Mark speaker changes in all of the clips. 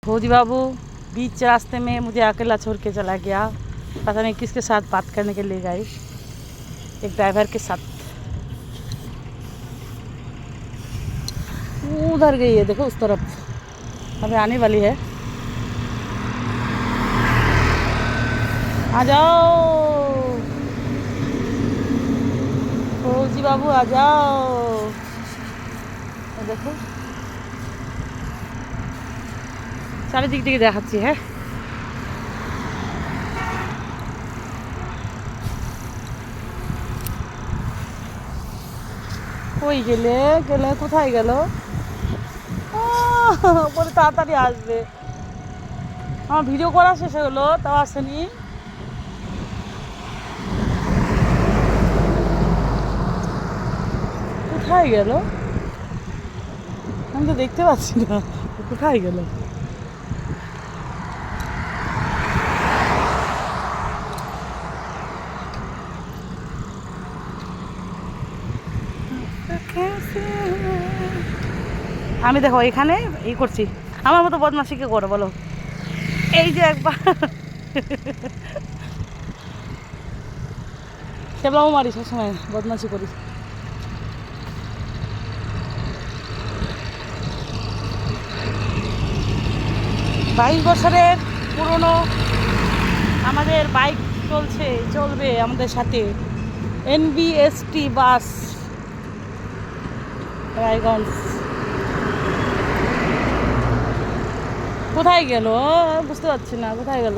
Speaker 1: फौजी बाबू बीच रास्ते में मुझे अकेला छोड़ के चला गया। पता नहीं किसके साथ बात करने के लिए गई, एक ड्राइवर के साथ। उधर गई है, देखो उस तरफ, अभी आने वाली है। आ जाओ फौजी बाबू, आ जाओ। देखो চারিদিক থেকে দেখাচ্ছি। হ্যাঁ, কই গেলে গেলে কোথায় গেল? বলে তাড়াতাড়ি আসবে। আমার ভিডিও করা শেষ হলো, তাও আসেনি। কোথায় গেল? আমি তো দেখতে পাচ্ছি না, কোথায় গেল? আমি দেখো এখানে এই করছি, আমার মতো বদমাশি কে করো বলো? এই যে একবার সেবলাও মারি, সবসময় বদমাশি করি। বাইশ বছরের পুরনো আমাদের বাইক চলবে আমাদের সাথে। NBST বাস রায়গঞ্জ। কোথায় গেল বুঝতে পারছি না, কোথায় গেল?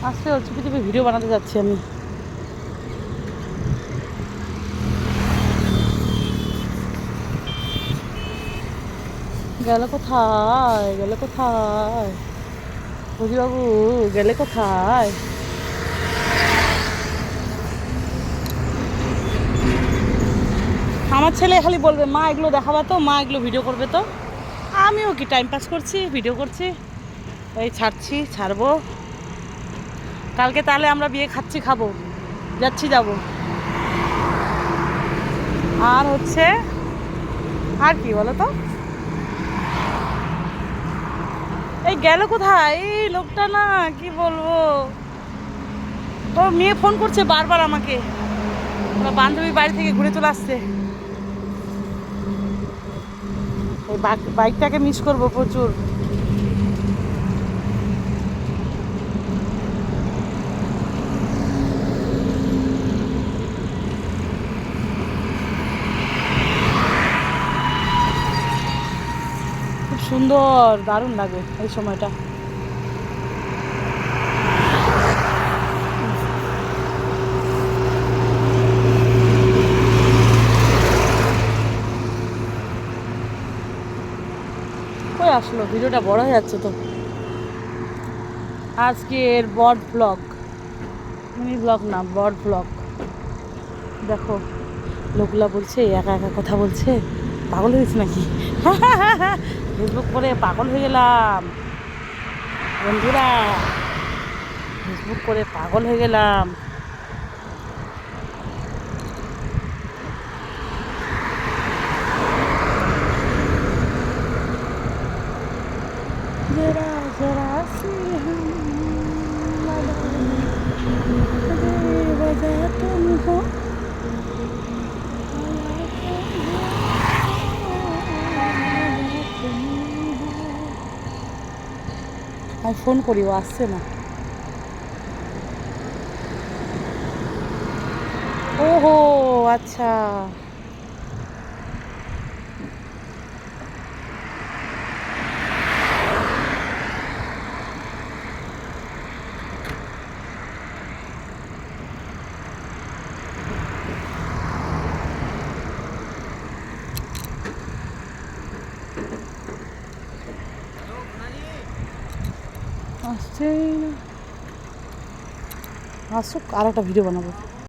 Speaker 1: আজকে চুপি চুপি ভিডিও বানাতে যাচ্ছি আমি। গেল কোথায়, গেলে কোথায় ফৌজি বাবু, গেলে কোথায়? আমার ছেলে খালি বলবে মা এগুলো দেখাবা তো, মা এগুলো ভিডিও করবে তো। আমিও কি টাইম পাস করছি, ভিডিও করছি, এই ছাড়বো। কালকে তাহলে আমরা বিয়ে খাবো, যাবো। আর হচ্ছে আর কি বলো তো, এই গেল কোথায় এই লোকটা? না কি বলবো, ও মেয়ে ফোন করছে বারবার আমাকে, বান্ধবী বাড়ি থেকে ঘুরে চলে আসছে। এই বাইকটাকে মিস করবো প্রচুর। খুব সুন্দর, দারুণ লাগে এই সময়টা। কই আসলো? ভিডিওটা বড় হয়ে যাচ্ছে তো। আজকের বড ব্লগ, মিনি ব্লগ না, বড ব্লগ। দেখো লোকগুলা বলছে একা একা কথা বলছে, পাগল হয়েছে নাকি? ফেসবুক করে পাগল হয়ে গেলাম বন্ধুরা, ফেসবুক করে পাগল হয়ে গেলাম। जरा जरा सी वजह तुम हो। আমি ফোন করি, ও আসছে না। ওহো আচ্ছা, আসছেই না। আসুক, আর একটা ভিডিও বানাবো।